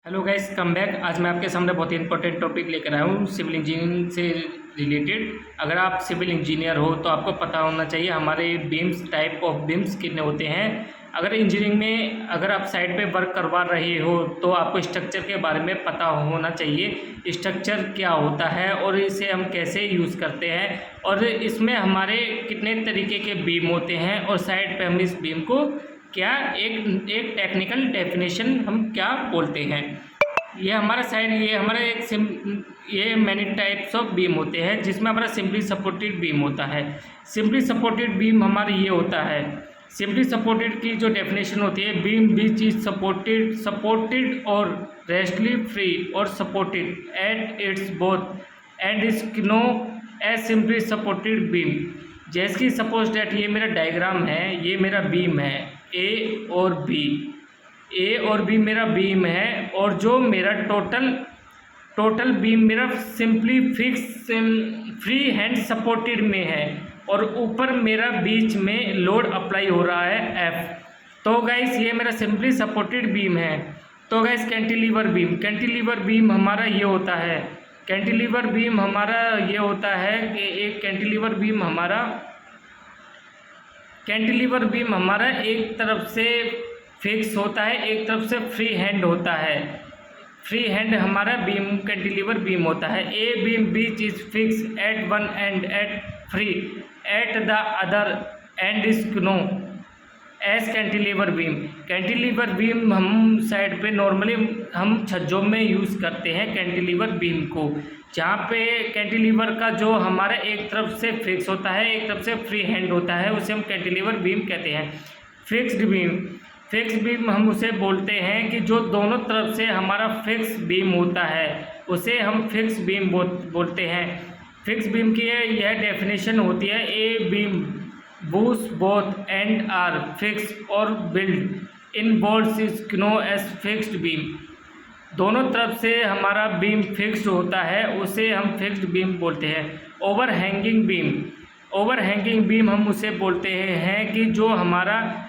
Hello guys, come back. आज मैं आपके सामने बहुत ही इंपॉर्टेंट टॉपिक लेकर आया हूँ सिविल इंजीनियरिंग से रिलेटेड। अगर आप सिविल इंजीनियर हो तो आपको पता होना चाहिए हमारे बीम्स, टाइप ऑफ बीम्स कितने होते हैं। अगर इंजीनियरिंग में अगर आप साइड पे वर्क करवा रहे हो तो आपको स्ट्रक्चर के बारे में पता होना चाहिए। स्ट्रक्चर क्या होता है और इसे हम कैसे यूज़ करते हैं और इसमें हमारे कितने तरीके के बीम होते हैं और साइड पे हम इस बीम को क्या एक टेक्निकल डेफिनेशन हम क्या बोलते हैं। ये हमारा साइड, ये हमारा ये मैनी टाइप्स ऑफ बीम होते हैं जिसमें हमारा सिंपली सपोर्टेड बीम होता है। सिंपली सपोर्टेड बीम हमारा ये होता है। सिंपली सपोर्टेड की जो डेफिनेशन होती है, बीम विच इज सपोर्टेड और रेस्टली फ्री और supported at its both end is known as simply supported beam. जैसे कि सपोज डेट ये मेरा डायग्राम है, ये मेरा बीम है ए और बी मेरा बीम है और जो मेरा टोटल बीम मेरा simply fix free hand supported में है और ऊपर मेरा बीच में लोड अप्लाई हो रहा है एफ। तो गाइस ये मेरा सिंपली सपोर्टेड बीम है। तो गाइस कैंटिलीवर बीम हमारा ये होता है। कैंटिलीवर बीम हमारा ये होता है कि एक कैंटिलीवर बीम हमारा एक तरफ से फिक्स होता है, एक तरफ से फ्री हैंड होता है। फ्री हैंड हमारा बीम कैंटिलीवर बीम होता है। A beam which is fixed at one end and free at the other end is known as cantilever beam. Cantilever beam हम साइड पे नॉर्मली हम छज्जों में यूज़ करते हैं कैंटिलीवर बीम को, जहाँ पे कैंटिलीवर का जो हमारा एक तरफ से फिक्स होता है, एक तरफ से फ्री हैंड होता है, उसे हम कैंटिलीवर बीम कहते हैं। फिक्स्ड बीम हम उसे बोलते हैं कि जो दोनों तरफ से हमारा फिक्स बीम होता है उसे हम फिक्स बीम बोलते हैं। फिक्स बीम की यह डेफिनेशन होती है, a beam whose both end are fix और build in bolts is known as fixed beam. दोनों तरफ से हमारा बीम फिक्स्ड होता है, उसे हम फिक्स्ड बीम बोलते हैं। ओवरहैंगिंग बीम हम उसे बोलते हैं कि जो हमारा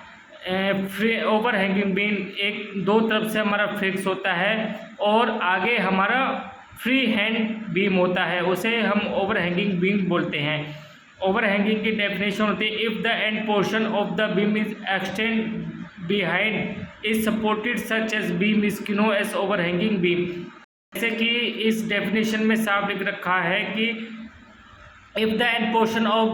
ओवरहैंगिंग बीम दो तरफ से हमारा फिक्स होता है और आगे हमारा फ्री हैंड बीम होता है, उसे हम ओवरहैंगिंग बीम बोलते हैं। ओवरहैंगिंग की डेफिनेशन होती है, if the end portion of the beam is extend behind is supported such as beam is known as overhanging beam. जैसे कि इस डेफिनेशन में साफ लिख रखा है कि if the end portion of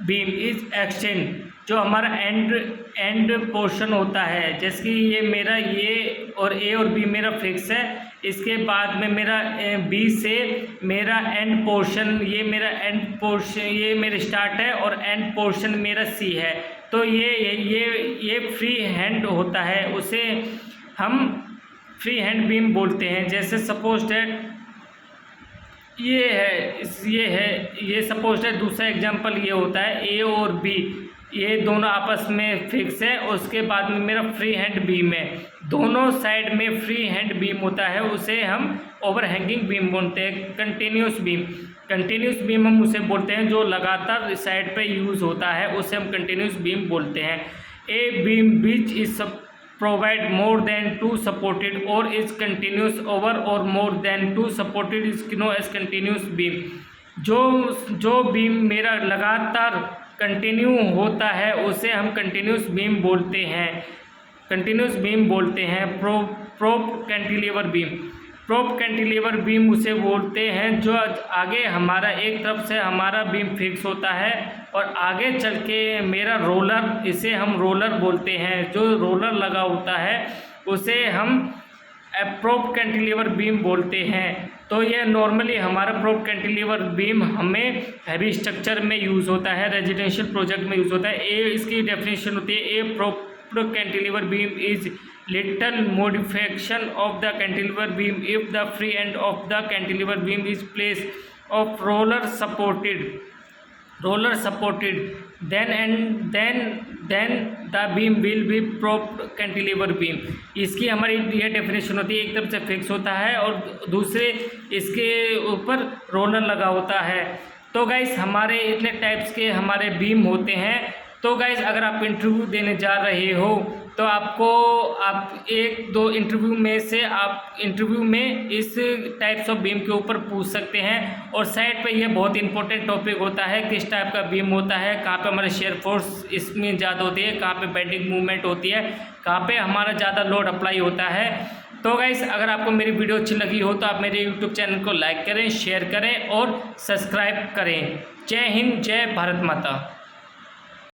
beam is extend, जो हमारा एंड पोर्शन होता है, जैसे कि ये मेरा ए और बी मेरा फिक्स है, इसके बाद में मेरा बी से मेरा एंड पोर्शन, ये मेरा स्टार्ट है और एंड पोर्शन मेरा सी है। तो ये फ्री हैंड होता है, उसे हम फ्री हैंड बीम बोलते हैं। जैसे सपोज दैट ये सपोज दैट दूसरा एग्जांपल ये होता है, ए और बी ये दोनों आपस में फिक्स है, उसके बाद में मेरा फ्री हैंड बीम है, दोनों साइड में फ्री हैंड बीम होता है, उसे हम ओवरहैंगिंग बीम बोलते हैं। कंटिन्यूस बीम हम उसे बोलते हैं जो लगातार साइड पे यूज़ होता है, उसे हम कंटिन्यूस बीम बोलते हैं। A beam which is provide more than two supported और इज कंटिन्यूस ओवर और more than two supported is known as continuous beam. जो बीम मेरा लगातार कंटिन्यू होता है उसे हम कंटिन्यूस बीम बोलते हैं। प्रोप कैंटिलीवर बीम उसे बोलते हैं जो आगे हमारा एक तरफ से हमारा बीम फिक्स होता है और आगे चल के मेरा रोलर, इसे हम रोलर बोलते हैं, जो रोलर लगा होता है उसे हम प्रोप कैंटिलीवर बीम बोलते हैं। तो यह नॉर्मली हमारा प्रोप कैंटिलीवर बीम हमें हैवी स्ट्रक्चर में यूज़ होता है, रेजिडेंशियल प्रोजेक्ट में यूज़ होता है। इसकी डेफिनेशन होती है, a prop cantilever beam is little modification of the cantilever beam if the free end of the cantilever beam is place of roller supported then the beam will be prop cantilever beam. इसकी हमारी यह definition होती है, एक तरफ से fix होता है और दूसरे इसके ऊपर रोलर लगा होता है। तो गाइस हमारे इतने टाइप्स के हमारे बीम होते हैं। तो गाइस अगर आप इंटरव्यू देने जा रहे हो तो आपको आप 1-2 इंटरव्यू में से आप इंटरव्यू में इस टाइप्स ऑफ बीम के ऊपर पूछ सकते हैं। और साइड पे ये बहुत इंपॉर्टेंट टॉपिक होता है, किस टाइप का बीम होता है, कहाँ पे हमारे शेयर फोर्स इसमें ज़्यादा होती है, कहाँ पे बेंडिंग मूवमेंट होती है, कहाँ पे हमारा ज़्यादा लोड अप्लाई होता है। तो गाइस अगर आपको मेरी वीडियो अच्छी लगी हो तो आप मेरे यूट्यूब चैनल को लाइक करें, शेयर करें और सब्सक्राइब करें। जय हिंद, जय भारत माता।